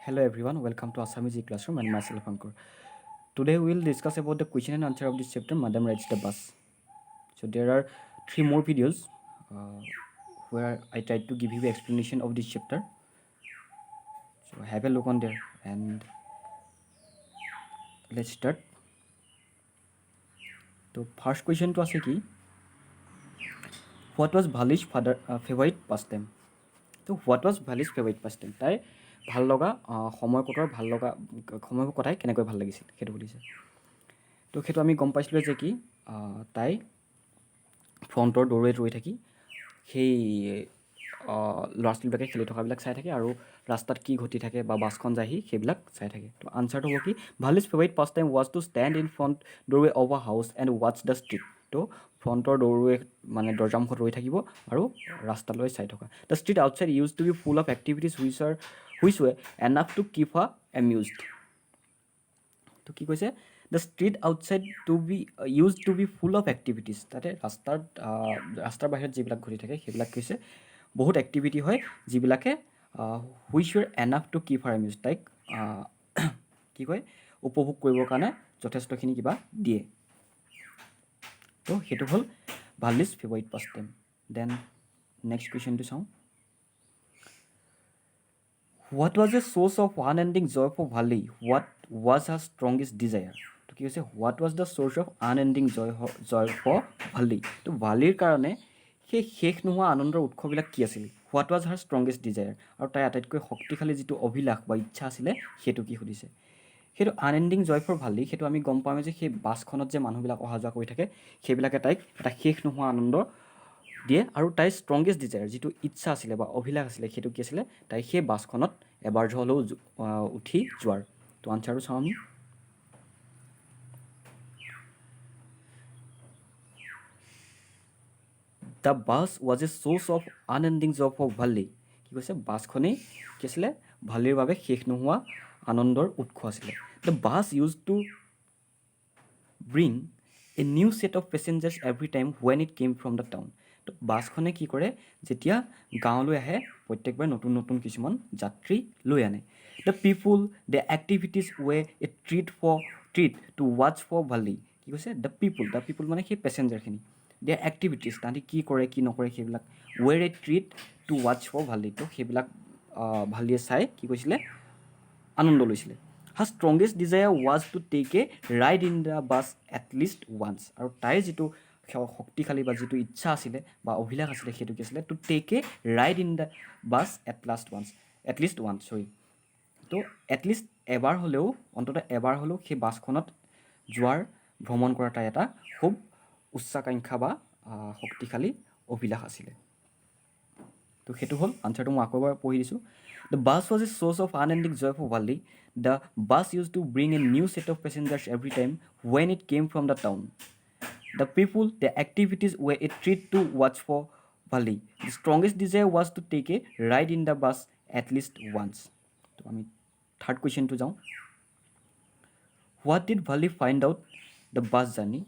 Hello everyone, welcome to Assamese classroom and myself Ankur. Today we will discuss about the question and answer of this chapter, Madam Rides the Bus. So there are three more videos where I tried to give you explanation of this chapter. So have a look on there and let's start. So first question to ase ki, what was Bhali's favorite pastime? তো what was Valli's favourite pastime, তাইৰ ভাল লগা সময় কটোৱাৰ ভাল লগা সময় কটাই কেনেকৈ ভাল লাগিছিল সেইটো সুধিছে। তো সেইটো আমি গম পাইছিলোঁ যে কি তাই ফ্ৰণ্টৰ দৌৰৈত ৰৈ থাকি সেই ল'ৰা ছোৱালীবিলাকে খেলি থকাবিলাক চাই থাকে আৰু ৰাস্তাত কি ঘটি থাকে বা বাছখন যায়হি সেইবিলাক চাই থাকে। তো আনচাৰটো হ'ব কি, Valli's favourite pastime was to stand in front doorway of a house and ৱাটছ দ্য ষ্ট্ৰীট। তো ফ্ৰণ্টৰ দৌৰৱে মানে দৰ্জামুখত ৰৈ থাকিব আৰু ৰাস্তালৈ চাই থকা। The street outside used to be full of activities which were enough to keep a amused. তো কি কৈছে, the street outside used to be full of activities, তাতে ৰাস্তাৰ বাহিৰত যিবিলাক ঘটি থাকে সেইবিলাক কৈছে বহুত এক্টিভিটি হয় যিবিলাকে হুইচ ৱেৰ এনাফ টু কিপ হাৰ এমিউজ, তাইক কি কয় উপভোগ কৰিবৰ কাৰণে যথেষ্টখিনি কিবা দিয়ে। তো সেইটো হ'ল Valli's favourite pastime. Then next কুৱেশ্যনটো চাওঁ। What was a source of unending joy for Valli, what was her strongest desire. তো কি কৈছে, what was the source of unending joy for Valli. তো ভালিৰ কাৰণে সেই শেষ নোহোৱা আনন্দৰ উৎসবিলাক কি আছিল? What was her strongest desire, আৰু তাইৰ আটাইতকৈ শক্তিশালী যিটো অভিলাষ বা ইচ্ছা আছিলে সেইটো কি সুধিছে। সেইটো আনএণ্ডিং জয় ফৰ ভালি, সেইটো আমি গম পাওঁ যে সেই বাছখনত যে মানুহবিলাক অহা যোৱা কৰি থাকে সেইবিলাকে তাইক এটা শেষ নোহোৱা আনন্দ দিয়ে, আৰু তাইৰ ষ্ট্ৰংগেষ্ট ডিজায়াৰ যিটো ইচ্ছা আছিলে বা অভিলাষ আছিলে সেইটো কি আছিলে, তাই সেই বাছখনত এবাৰ হ'লেও উঠি যোৱাৰ। তো আনচাৰটো চাওঁ আমি। The bus was a source of unending joy for Valli. কি কৈছে, বাছখনেই কি আছিলে, ভালিৰ বাবে শেষ নোহোৱা আনন্দৰ উৎস আছিলে। The bus used to bring a new set of passengers every time when it came from the town. তো বাছখনে কি কৰে, যেতিয়া গাঁৱলৈ আহে প্ৰত্যেকবাৰ নতুন নতুন কিছুমান যাত্ৰী লৈ আনে। The people the activities were a treat to watch for Valli. কি কৈছে, দ্য পিপুল মানে সেই পেচেঞ্জাৰখিনি, দ্য এক্টিভিটিজ তাহাঁতি কি কৰে কি নকৰে সেইবিলাক, were a treat to watch for Valli. তো সেইবিলাক ভালিয়ে চাই কি কৈছিলে, আনন্দ লৈছিলে। Her strongest desire was to take a ride in the bus at least once, আৰু তাইৰ যিটো শক্তিশালী বা যিটো ইচ্ছা আছিলে বা অভিলাষ আছিলে সেইটো কি আছিলে, two take a ride in the bus at least once. তো এটলিষ্ট এবাৰ হ'লেও, অন্ততঃ এবাৰ হ'লেও সেই বাছখনত যোৱাৰ ভ্ৰমণ কৰাৰ তাই এটা খুব উচ্চাকাংক্ষা বা শক্তিশালী অভিলাষ আছিলে। তো সেইটো হ'ল আনচাৰটো। মই আকৌ এবাৰ পঢ়ি দিছোঁ। The bus was a source of unending joy for Valli. The bus used to bring a new set of passengers every time when it came from the town. The people the activities were a treat to watch for Valli. The strongest desire was to take a ride in the bus at least once. তো আমি third কুৱেশ্যনটো যাওঁ। What did Valli find out the bus journey,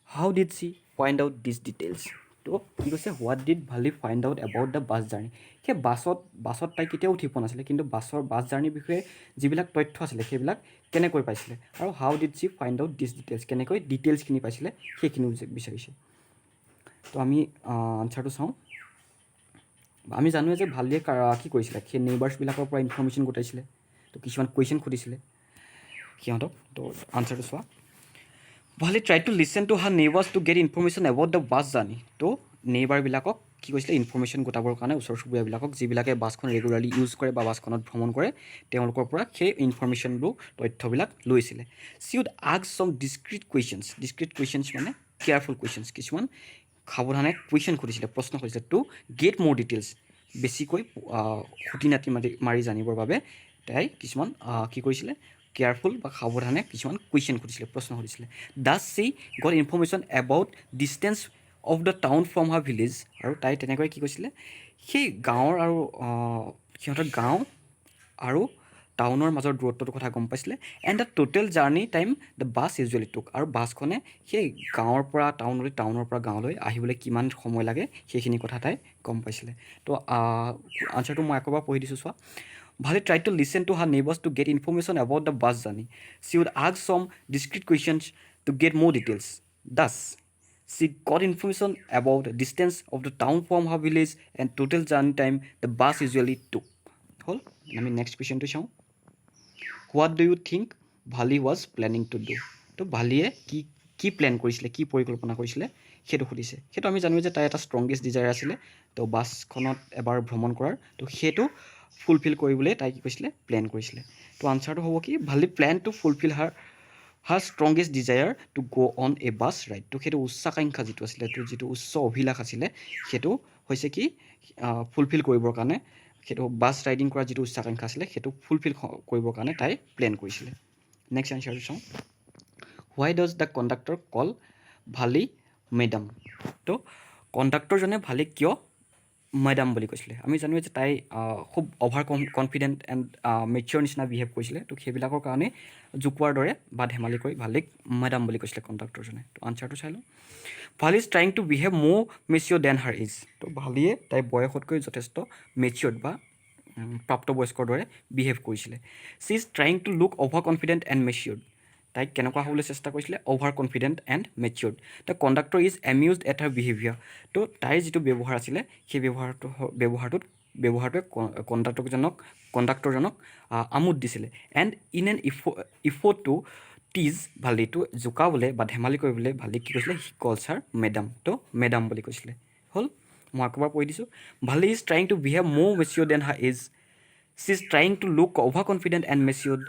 how did she find out this details. তো কি কৈছে, what did Valli find out about the bus journey. সেই বাছত তাই কেতিয়াও উঠি পোৱা নাছিলে, কিন্তু বাছ জাৰ্ণিৰ বিষয়ে যিবিলাক তথ্য আছিলে সেইবিলাক কেনেকৈ পাইছিলে, আৰু how did she find out this details, কেনেকৈ ডিটেইলছখিনি পাইছিলে সেইখিনি বিচাৰিছে। তো আমি আনচাৰটো চাওঁ। আমি জানোৱে যে ভালিয়ে কি কৰিছিলে, সেই নেইবাৰ্ছবিলাকৰ পৰা ইনফৰ্মেশ্যন গোটাইছিলে, তো কিছুমান কুৱেশ্যন সুধিছিলে সিহঁতক। তো আনচাৰটো চোৱা। Valli try to listen to her neighbours to get information about the bus journey. তো নেইবাৰবিলাকক কি কৈছিলে, ইনফৰ্মেশ্যন গোটাবৰ কাৰণে ওচৰ চুবুৰীয়াবিলাকক যিবিলাকে বাছখন ৰেগুলাৰলি ইউজ কৰে বা বাছখনত ভ্ৰমণ কৰে তেওঁলোকৰ পৰা সেই ইনফৰ্মেশ্যনবোৰ তথ্যবিলাক লৈছিলে। চি উড আস্ক চাম ডিছক্ৰিট কুৱেশ্যনছ মানে কেয়াৰফুল কুৱেশ্যনছ, কিছুমান সাৱধানে কুৱেশ্যন সুধিছিলে, প্ৰশ্ন সুধিছিলে, টু গেট মোৰ ডিটেইলছ, বেছিকৈ খুটি নাটি মাৰি জানিবৰ বাবে তাই কিছুমান কি কৰিছিলে, কেয়াৰফুল বা সাৱধানে কিছুমান কুৱেশ্যন সুধিছিলে, প্ৰশ্ন সুধিছিলে। Does C gut information about distance of the town from her village, আৰু তাই তেনেকৈ কি কৈছিলে, সেই গাঁৱৰ আৰু সিহঁতৰ গাঁও আৰু টাউনৰ মাজৰ দূৰত্বটোৰ কথা গম পাইছিলে। And the total journey time the bus usually টুক, আৰু বাছখনে সেই গাঁৱৰ পৰা টাউনলৈ, টাউনৰ পৰা গাঁৱলৈ আহিবলৈ কিমান সময় লাগে সেইখিনি কথা তাই গম পাইছিলে। তো আনচাৰটো মই আকৌ এবাৰ পঢ়ি দিছোঁ চোৱা। Bhali tried to listen to her neighbors to get information about the bus journey. She would ask some discreet questions to get more details. Thus, she got information about the distance of the town from her village and total journey time the bus usually took. Hold. Let me next question to show. What do you think Bhali was planning to do? তো ভালিয়ে কি plan কৰিছিলে কি পৰিকল্পনা কৰিছিলে সেইটো সুধিছে সেইটো আমি জানো যে তাই এটা ষ্ট্ৰংগেষ্ট ডিজায়াৰ আছিলে তো বাছখনত এবাৰ ভ্ৰমণ কৰাৰ তো সেইটো ফুলফিল কৰিবলৈ তাই কি কৰিছিলে প্লেন কৰিছিলে তো আনচাৰটো হ'ব কি Valli plan to fulfil her strongest desire to go' on a bus ride তো সেইটো উচ্চাকাংক্ষা যিটো আছিলে তো যিটো উচ্চ অভিলাষ আছিলে সেইটো হৈছে কি ফুলফিল কৰিবৰ কাৰণে সেইটো বাছ ৰাইডিং কৰাৰ যিটো উচ্চাকাংক্ষা আছিলে সেইটো ফুলফিল কৰিবৰ কাৰণে তাই প্লেন কৰিছিলে নেক্সট আনচাৰটো চাওঁ why does the conductor call Valli madam তো কণ্ডাক্টৰজনে ভালিক কিয় মেডাম বুলি কৈছিলে আমি জানো যে তাই খুব অভাৰ কনফিডেণ্ট এণ্ড মেচিয়ৰ নিচিনা বিহেভ কৰিছিলে তো সেইবিলাকৰ কাৰণে জোকোৱাৰ দৰে বা ধেমালি কৰি ভালিক মেডাম বুলি কৈছিলে কণ্ডাক্টৰজনে তো আনচাৰটো চাই লওঁ ভালি is trying to behave more mature than her is তো ভালিয়ে তাই বয়সতকৈ যথেষ্ট মেচিয়ৰ্ড বা প্ৰাপ্তবয়স্কৰ দৰে বিহেভ কৰিছিলে she is trying to look over confident and matured তাইক কেনেকুৱা হ'বলৈ চেষ্টা কৰিছিলে over confident and matured the conductor is amused at her behaviour তো তাইৰ যিটো ব্যৱহাৰ আছিলে সেই ব্যৱহাৰটোৱে কণ্ডাক্টৰজনক আমোদ দিছিলে and in an effort to tease ভালিটো জোকাবলৈ বা ধেমালি কৰিবলৈ ভালিক কি কৈছিলে হি কলছ হাৰ মেডাম তো মেডাম বুলি কৈছিলে হ'ল মই আকৌ এবাৰ কৈ দিছোঁ Valli is trying to behave more mature than her is she is trying to look over confident and matured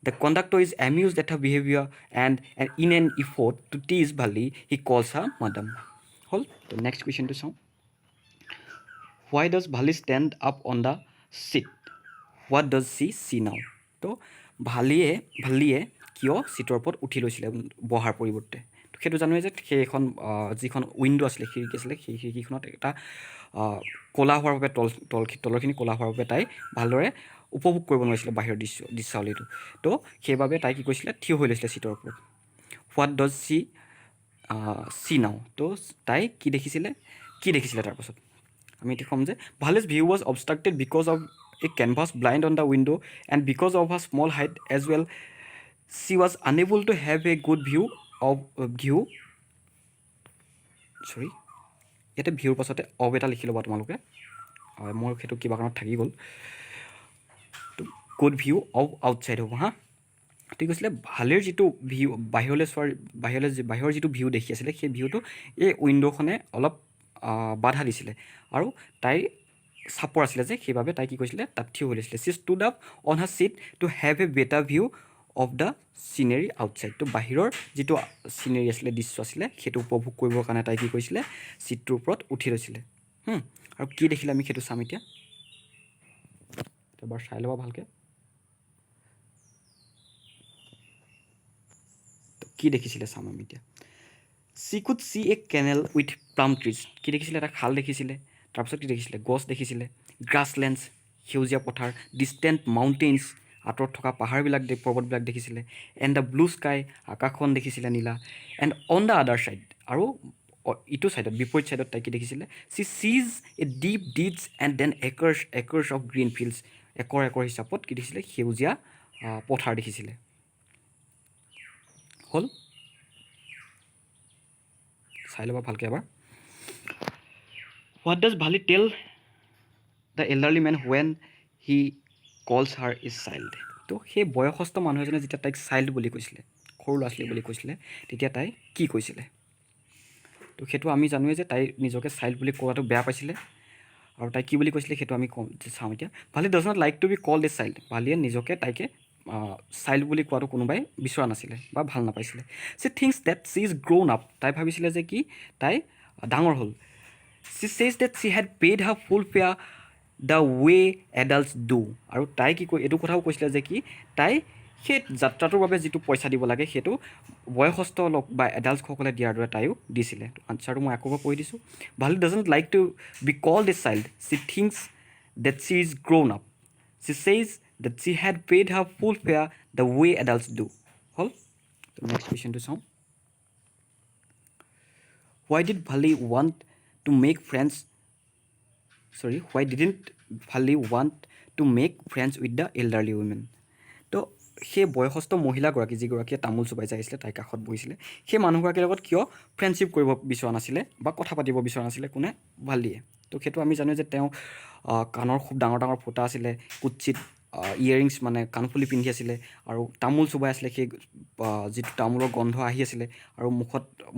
The conductor is amused at her behavior and in an effort to tease Bali, he calls her madam. Hold. The next question to sound. Why does Bali stand up on the seat? What does she see now? তো ভালিয়ে কিয় চিটৰ ওপৰত উঠি লৈছিলে বহাৰ পৰিৱৰ্তে তো সেইটো জানোৱে যে সেইখন যিখন উইণ্ড' আছিলে খিৰিকী আছিলে সেই খিৰিকীখনত এটা ক'লা হোৱাৰ বাবে তলৰখিনি ক'লা হোৱাৰ বাবে তাই ভালদৰে উপভোগ কৰিব নোৱাৰিছিলে বাহিৰৰ দৃশ্যাৱলীটো তো সেইবাবে তাই কি কৰিছিলে থিয় হৈ লৈছিলে চিটৰ ওপৰত হোৱাট ডজ চি নাও তো তাই কি দেখিছিলে তাৰপাছত আমি এতিয়া ক'ম যে Valli's view was obstructed because of a canvas blind on the window' and because of a small height as well she was unable to have a good view ইয়াতে ভিউৰ পাছতে অব এটা লিখি ল'বা তোমালোকে মোৰ সেইটো কিবা কাৰণত থাকি গ'ল গুড ভিউ অফ আউটছাইড হ'ব হা ঠিক কৈছিলে ভালেৰ যিটো ভিউ বাহিৰৰ যিটো ভিউ দেখি আছিলে সেই ভিউটো এই উইণ্ড'খনে অলপ বাধা দিছিলে আৰু তাইৰ চাপৰ আছিলে যে সেইবাবে তাই কি কৈছিলে তাত থিয় হৈ লৈছিলে she stood up on her seat to have a better view of the scenery outside তো বাহিৰৰ যিটো চিনেৰী আছিলে দৃশ্য আছিলে সেইটো উপভোগ কৰিবৰ কাৰণে তাই কি কৰিছিলে ছিটটোৰ ওপৰত উঠি লৈছিলে আৰু কি দেখিলে আমি সেইটো চাম এতিয়া এবাৰ চাই ল'বা ভালকৈ কি দেখিছিলে চাম আমি এতিয়া she could see a canal with plum trees কি দেখিছিলে এটা খাল দেখিছিলে তাৰপিছত কি দেখিছিলে গছ দেখিছিলে গ্ৰাছলেণ্ডছ সেউজীয়া পথাৰ ডিষ্টেণ্ট মাউণ্টেইনছ আঁতৰত থকা পাহাৰবিলাক পৰ্বতবিলাক দেখিছিলে এণ্ড দ্য ব্লু স্কাই আকাশখন দেখিছিলে নীলা and on the other side আৰু ইটো ছাইডত বিপৰীত ছাইডত তাই কি দেখিছিলে she sees a deep ditches and then acres of green fields acre হিচাপত কি দেখিছিলে সেউজীয়া পথাৰ দেখিছিলে হ'ল চাই ল'বা ভালকৈ এবাৰ what does Valli tell the elderly man when he calls her is child তো সেই বয়সস্থ মানুহ এজনে যেতিয়া তাইক চাইল্ড বুলি কৈছিলে সৰু ল'ৰা ছোৱালী বুলি কৈছিলে তেতিয়া তাই কি কৈছিলে তো সেইটো আমি জানোৱেই যে তাই নিজকে চাইল্ড বুলি কোৱাটো বেয়া পাইছিলে আৰু তাই কি বুলি কৈছিলে সেইটো আমি চাওঁ এতিয়া Valli does not like to be called a child ভালিয়ে নিজকে তাইকে চাইল্ড বুলি কোৱাটো কোনোবাই বিচৰা নাছিলে বা ভাল নাপাইছিলে she thinks that she is grown up তাই ভাবিছিলে যে কি তাই ডাঙৰ হ'ল she says that she had paid her full fare the way adults do আৰু তাই কি এইটো কথাও কৈছিলে যে কি তাই সেই যাত্ৰাটোৰ বাবে যিটো পইচা দিব লাগে সেইটো বয়সস্থ লোক বা এডাল্টসকলে দিয়াৰ দৰে তাইও দিছিলে আনচাৰটো মই আকৌ কৈ দিছোঁ Valli doesn't like to be called a child she thinks that she is grown up she says that she had paid her full fare the way adults do. Hol? The next question to sound. Why didn't Bali want to two make friends with the elderly women. তো সেই বয়সস্থ মহিলাগৰাকী যিগৰাকীয়ে তামোল চুবাই যাই আহিছিলে, তাইৰ কাষত বহিছিলে, সেই মানুহগৰাকীৰ লগত কিয় ফ্ৰেণ্ডশ্বিপ কৰিব বিচৰা নাছিলে বা কথা পাতিব বিচৰা নাছিলে কোনে? ভাল্লিয়ে। তো সেইটো আমি জানো যে তেওঁ কাণৰ খুব ডাঙৰ ডাঙৰ ফুটা আছিলে, কুচিত ইয়েৰিংছ মানে কাণফুলি পিন্ধি আছিলে, আৰু তামোল চুবাই আছিলে, সেই যিটো তামোলৰ গন্ধ আহি আছিলে, আৰু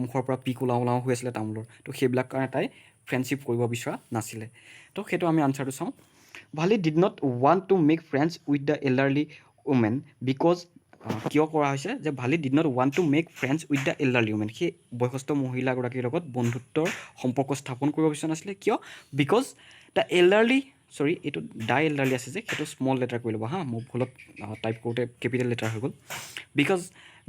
মুখৰ পৰা পিক ওলাওঁ ওলাওঁ হৈ আছিলে তামোলৰ। তো সেইবিলাক কাৰণে তাই ফ্ৰেণ্ডশ্বিপ কৰিব বিচৰা নাছিলে। তো সেইটো আমি আনচাৰটো চাওঁ। Valli did not want to make friends with the elderly women because, কিয় কৰা হৈছে যে Valli did not want to make friends with the elderly women, সেই বয়সস্থ মহিলাগৰাকীৰ লগত বন্ধুত্বৰ সম্পৰ্ক স্থাপন কৰিব বিচৰা নাছিলে। কিয়? বিকজ দ্য এল্ডাৰলি, চৰি এইটো দ্য এল্ডাৰলি আছে যে সেইটো স্মল লেটাৰ কৰি ল'ব হা, মোৰ ভুলত টাইপ কৰোঁতে কেপিটেল লেটাৰ হৈ গ'ল। Because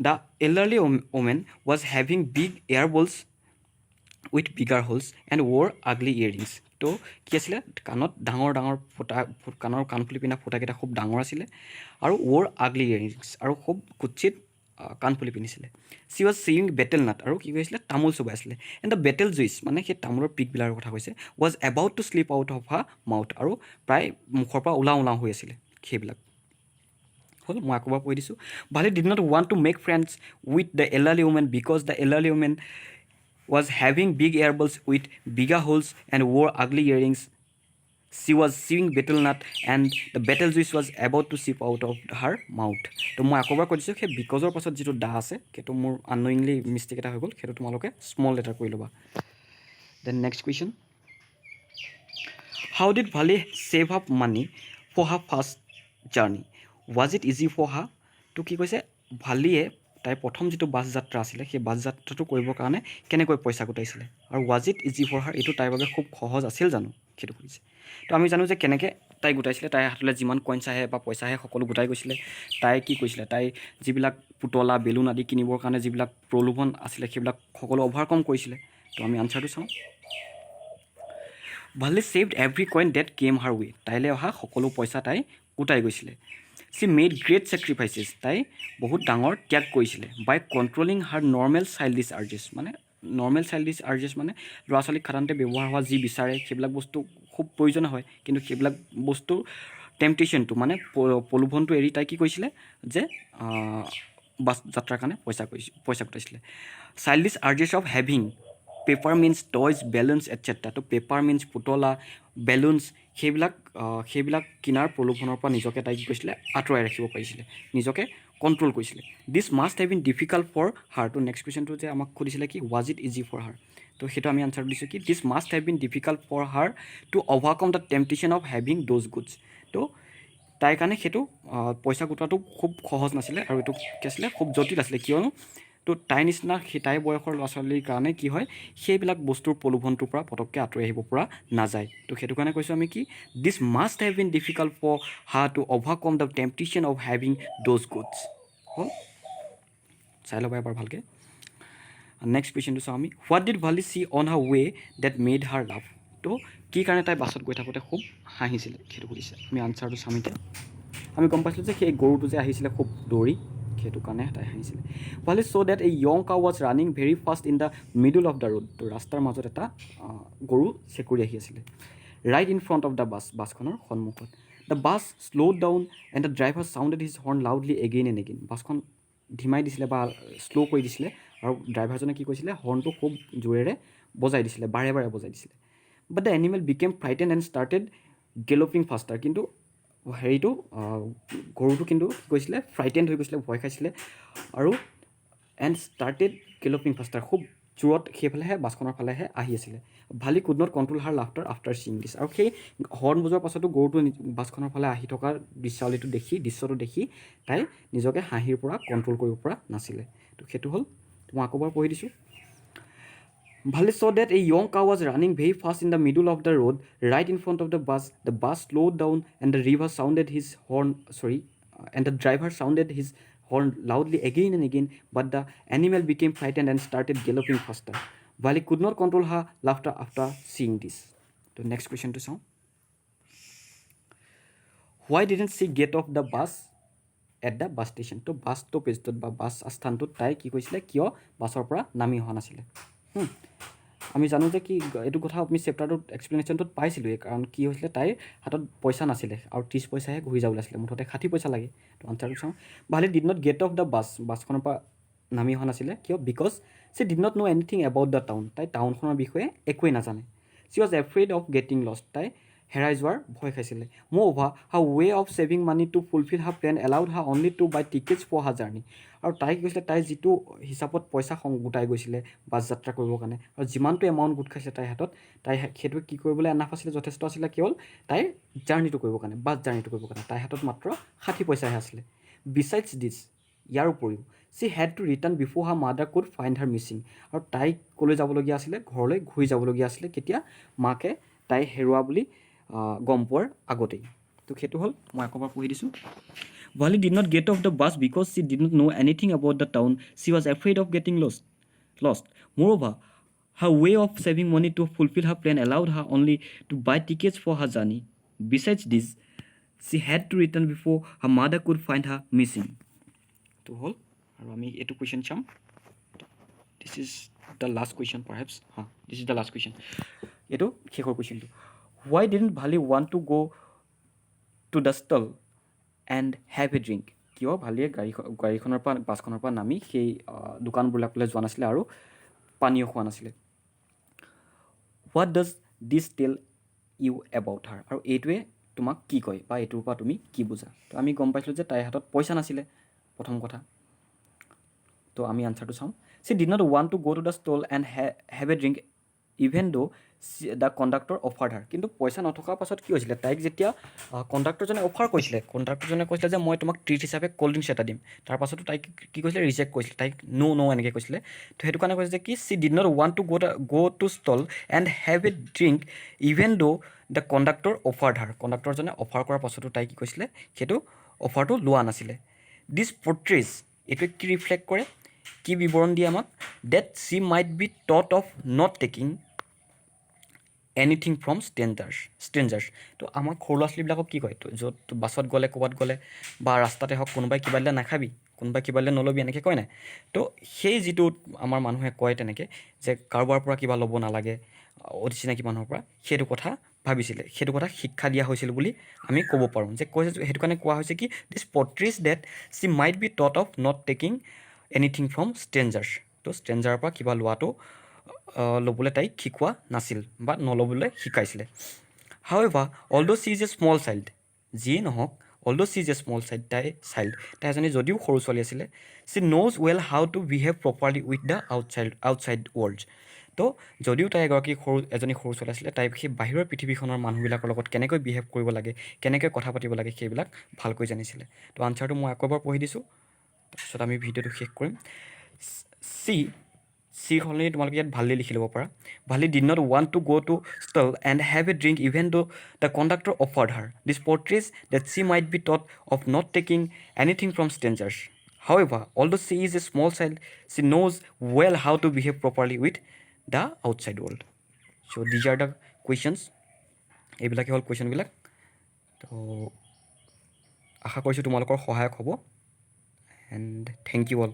the elderly women was having big air বলছ with bigger holds and wore আগলি ইয়েৰিংছ। তো কি আছিলে? কাণত ডাঙৰ ডাঙৰ ফুটা, কাণৰ কাণফুলি পিন্ধা ফুটাকেইটা খুব ডাঙৰ আছিলে, আৰু ৱ'ৰ আগলি ইয়েৰিংছ, আৰু খুব কুচিত কাণফুলি পিন্ধিছিলে। চি ৱাজ চিয়িং বেটেল নাট, আৰু কি কৈছিলে? তামোল চুবাই আছিলে। এণ্ড দ্য বেটেল জুইচ, মানে সেই তামোলৰ পিকবিলাকৰ কথা কৈছে, was about to slip out of her mouth, আৰু প্ৰায় মুখৰ পৰা ওলাওঁ ওলাওঁ হৈ আছিলে সেইবিলাক। হ'ল, মই আকৌ এবাৰ কৈ দিছোঁ। Valli did not want to make friends with the elderly women because the elderly women was having big earballs with bigger holes and wore ugly earrings. She was chewing betel nut and the betel juice was about to sip out of her mouth. তো মই আকৌ এবাৰ কৈ দিছোঁ, সেই বিকজৰ পাছত যিটো দা আছে সেইটো মোৰ আননয়িংলি মিষ্টেক এটা হৈ গ'ল, সেইটো তোমালোকে স্মল লেটাৰ কৰি ল'বা। Then next question, how did Valli save up money for her first journey? Was it easy for her? তো কি কৈছে? ভালিয়ে তাইৰ প্ৰথম যিটো বাছ যাত্ৰা আছিলে, সেই বাছ যাত্ৰাটো কৰিবৰ কাৰণে কেনেকৈ পইচা গোটাইছিলে, আৰু was it easy for her, এইটো তাইৰ বাবে খুব সহজ আছিল জানো, সেইটো সুধিছে। তো আমি জানো যে কেনেকৈ তাই গোটাইছিলে। তাইৰ হাতলৈ যিমান কইনছ আহে বা পইচা আহে সকলো গোটাই গৈছিলে। তাই কি কৰিছিলে? তাই যিবিলাক পুতলা বেলুন আদি কিনিবৰ কাৰণে যিবিলাক প্ৰলোভন আছিলে সেইবিলাক সকলো অভাৰকম কৰিছিলে। তো আমি আনচাৰটো চাওঁ। ভালি ছেভড এভৰি কইন ডেট কেম হাৰ ৱে, তাইলৈ অহা সকলো পইচা তাই গোটাই গৈছিলে। চি মেড গ্ৰেট ছেক্ৰিফাইচেছ, তাই বহুত ডাঙৰ ত্যাগ কৰিছিলে। বাই কণ্ট্ৰলিং হাৰ নৰ্মেল চাইল্ডিছ আৰ্জেছ, মানে নৰ্মেল চাইল্ডিছ আৰ্জেছ মানে ল'ৰা ছোৱালীক সাধাৰণতে ব্যৱহাৰ হোৱা যি বিচাৰে সেইবিলাক বস্তু খুব প্ৰয়োজন হয়, কিন্তু সেইবিলাক বস্তুৰ টেম্পটেশ্যনটো মানে প্ৰলোভনটো এৰি তাই কি কৰিছিলে যে বাছ যাত্ৰাৰ কাৰণে পইচা গোটাইছিলে। Childish urges of having paper mints toys balloons etcetera. তো পেপাৰ মিন্স পুতলা বেলুনছ সেইবিলাক কিনাৰ প্ৰলোভনৰ পৰা নিজকে তাই কি কৰিছিলে? আঁতৰাই ৰাখিব পাৰিছিলে, নিজকে কণ্ট্ৰল কৰিছিলে। This must have been difficult for her. তো নেক্সট কুৱেশ্যনটো যে আমাক সুধিছিলে কি was it easy for her, তো সেইটো আমি আনচাৰ দিছোঁ কি this must have been difficult for her to overcome the temptation of having those goods. তো তাইৰ কাৰণে সেইটো পইচা গোটোৱাটো খুব সহজ নাছিলে, আৰু এইটো কি আছিলে? খুব জটিল আছিলে। কিয়নো তো তাইৰ নিচিনা তাইৰ বয়সৰ ল'ৰা ছোৱালীৰ কাৰণে কি হয়, সেইবিলাক বস্তুৰ প্ৰলোভনটোৰ পৰা পটককৈ আঁতৰি আহিব পৰা নাযায়। তো সেইটো কাৰণে কৈছোঁ আমি কি this must have been difficult for her to overcome the temptation of having those goods. হ'ল, চাই ল'বা এবাৰ ভালকৈ। নেক্সট কুৱেশ্যনটো চাওঁ আমি। What did Valli see on her way that made her laugh? তো কি কাৰণে তাই বাছত গৈ থাকোঁতে খুব হাঁহিছিলে, সেইটো সুধিছে। আমি আনচাৰটো চাম এতিয়া। আমি গম পাইছিলোঁ যে সেই গৰুটো যে আহিছিলে খুব দৌৰি, সেইটো কাৰণে তাই হাঁহিছিলে। Valli saw' that a young cow was running very fast in the middle of the road. তো ৰাস্তাৰ মাজত এটা গৰু চেকুৰি আহি আছিলে। Right in front of the bus, বাছখনৰ সন্মুখত। The bus slow' down and the driver sounded his horn loudly again and again. বাছখন ধিমাই দিছিলে বা শ্ল' কৰি দিছিলে, আৰু ড্ৰাইভাৰজনে কি কৰিছিলে? হৰ্ণটো খুব জোৰেৰে বজাই দিছিলে, বাৰে বাৰে বজাই দিছিলে। But the animal became frightened and started galloping faster. কিন্তু হেৰিটো গৰুটো কিন্তু কি কৰিছিলে? ফ্ৰাইটেণ্ড হৈ গৈছিলে, ভয় খাইছিলে, আৰু এণ্ড ষ্টাৰ্টেড গেলপিং ফাষ্টাৰ, খুব জোৰত সেইফালেহে বাছখনৰ ফালেহে আহি আছিলে। Valli could not control her laughter after seeing this. আৰু সেই হৰ্ণ বজোৱাৰ পাছতো গৰুটো বাছখনৰ ফালে আহি থকা দৃশ্যটো দেখি তাই নিজকে হাঁহিৰ পৰা কণ্ট্ৰল কৰিব পৰা নাছিলে। তো সেইটো হ'ল, মই আকৌ এবাৰ পঢ়ি দিছোঁ। Bhali saw that a young cow was running very fast in the middle of the road, right in front of the bus. The bus slowed down, and the driver sounded his horn. And the driver sounded his horn loudly again and again. But the animal became frightened and started galloping faster. Bhali could not control her laughter after seeing this. The next question to sound. Why didn't she get off the bus at the bus station? তো bus ষ্টপেজটোত বা bus আস্থানটোত তাই কি কৈছিলে? কিয় বাছৰ পৰা নামি অহা নাছিলে? আমি জানো যে কি এইটো কথা আমি চেপ্টাৰটোত এক্সপ্লেনেশ্যনটোত পাইছিলোঁৱেই কাৰণ কি হৈছিলে তাইৰ হাতত পইচা নাছিলে আৰু 30 পইচাহে ঘূৰি যাবলৈ আছিলে মুঠতে 60 পইচা লাগে তো আনচাৰটো চাওঁ Valli did not get off the bus বাছখনৰ পৰা নামি অহা নাছিলে কিয় because she did not know' anything about the town তাই টাউনখনৰ বিষয়ে একোৱেই নাজানে she was afraid of getting lost তাই হেৰাই যোৱাৰ ভয় খাইছিলে moreover her way of saving money to fulfil her plan allowed her only to buy tickets for her journey আৰু তাই কি কৈছিলে তাই যিটো হিচাপত পইচা গোটাই গৈছিলে বাছ যাত্ৰা কৰিবৰ কাৰণে আৰু যিমানটো এমাউণ্ট গোট খাইছিলে তাইৰ হাতত তাই সেইটো কি কৰিবলৈ এনাফ আছিলে যথেষ্ট আছিলে কেৱল তাইৰ জাৰ্ণিটো কৰিবৰ কাৰণে বাছ জাৰ্ণিটো কৰিবৰ কাৰণে তাইৰ হাতত মাত্ৰ 60 পইচাহে আছিলে বিচাইডছ দিছ ইয়াৰ উপৰিও she had to return before her mother could find her missing আৰু তাইক ক'লৈ যাবলগীয়া আছিলে ঘৰলৈ ঘূৰি যাবলগীয়া আছিলে কেতিয়া মাকে তাই হেৰুৱা বুলি গম পোৱাৰ আগতেই তো সেইটো হ'ল মই আকৌ এবাৰ পঢ়ি দিছোঁ Wally did not get off the bus because she did not know anything about the town. She was afraid of getting lost. Moreover, her way of saving money to fulfill her plan allowed her only to buy tickets for her journey. Besides this, she had to return before her mother could find her missing. To hold, and we make a question cham. This is the last question, perhaps. This is the last question. Eto shekhor question to. Why didn't Bali want to go to the stall and have a drink? কিয় ভালিয়ে গাড়ীখনৰ পৰা বাছখনৰ পৰা নামি সেই দোকানবিলাকলৈ যোৱা নাছিলে আৰু পানীও খোৱা নাছিলে what does this tell you about হাৰ আৰু এইটোৱে তোমাক কি কয় বা এইটোৰ পৰা তুমি কি বুজা তো আমি গম পাইছিলোঁ যে তাইৰ হাতত পইচা নাছিলে প্ৰথম কথা তো আমি আনচাৰটো চাওঁ she did not want to go' to the stall and have a drink even though' the conductor offer her কিন্তু পইচা নথকাৰ পাছত কি হৈছিলে তাইক যেতিয়া কণ্ডাক্টৰজনে অফাৰ কৰিছিলে কণ্ডাক্টৰজনে কৈছিলে যে মই তোমাক ট্ৰিট হিচাপে ক'ল্ড ড্ৰিংকছ এটা দিম তাৰ পাছতো তাইক কি কৈছিলে ৰিজেক্ট কৰিছিলে তাইক ন' এনেকৈ কৈছিলে তো সেইটো কাৰণে কৈছে যে কি she did not want to go' to stall and have a drink even though' the conductor offer her কণ্ডাক্টৰজনে অফাৰ কৰাৰ পাছতো তাই কি কৈছিলে সেইটো অফাৰটো লোৱা নাছিলে দিছ পৰ্ট্ৰেজ এইটোৱে কি ৰিফ্লেক্ট কৰে কি বিৱৰণ দিয়ে আমাক date she might be taught of not taking anything from strangers তো আমাক সৰু ল'ৰা ছোৱালীবিলাকক কি কয় তো য'ত বাছত গ'লে ক'ৰবাত গ'লে বা ৰাস্তাতে হওক কোনোবাই কিবা দিলে নাখাবি কোনোবাই কিবা দিলে নল'বি এনেকৈ কয় নাই তো সেই যিটো আমাৰ মানুহে কয় তেনেকৈ যে কাৰোবাৰ পৰা কিবা ল'ব নালাগে অচিনাকি মানুহৰ পৰা সেইটো কথা ভাবিছিলে সেইটো কথা শিক্ষা দিয়া হৈছিল বুলি আমি ক'ব পাৰোঁ যে কৈছে সেইটো কাৰণে কোৱা হৈছে কি this portrays that she might be taught of not taking anything from strangers তো ষ্ট্ৰেঞ্জাৰৰ পৰা কিবা লোৱাটো ল'বলৈ তাইক শিকোৱা নাছিল বা নল'বলৈ শিকাইছিলে however although' she is a small child যিয়ে নহওক although' she is a small তাই এজনী যদিও সৰু ছোৱালী আছিলে she knows well how to behave properly with the outside world তো যদিও তাই এজনী সৰু ছোৱালী আছিলে তাই সেই বাহিৰৰ পৃথিৱীখনৰ মানুহবিলাকৰ লগত কেনেকৈ বিহেভ কৰিব লাগে কেনেকৈ কথা পাতিব লাগে সেইবিলাক ভালকৈ জানিছিলে তো আনচাৰটো মই আকৌ এবাৰ পঢ়ি দিছোঁ তাৰপিছত আমি ভিডিঅ'টো শেষ কৰিম চি সলনি তোমালোকে ইয়াত ভাললি লিখি ল'ব পাৰা Valli did not want to go' to stall and have a drink even though' the conductor offered her this portrays that she might be taught of not taking anything from strangers however although' she is a small child she knows well how to behave properly with the outside world so' these are the questions এইবিলাকে হ'ল কুৱেশ্যনবিলাক তো আশা কৰিছোঁ তোমালোকৰ সহায়ক হ'ব and thank U all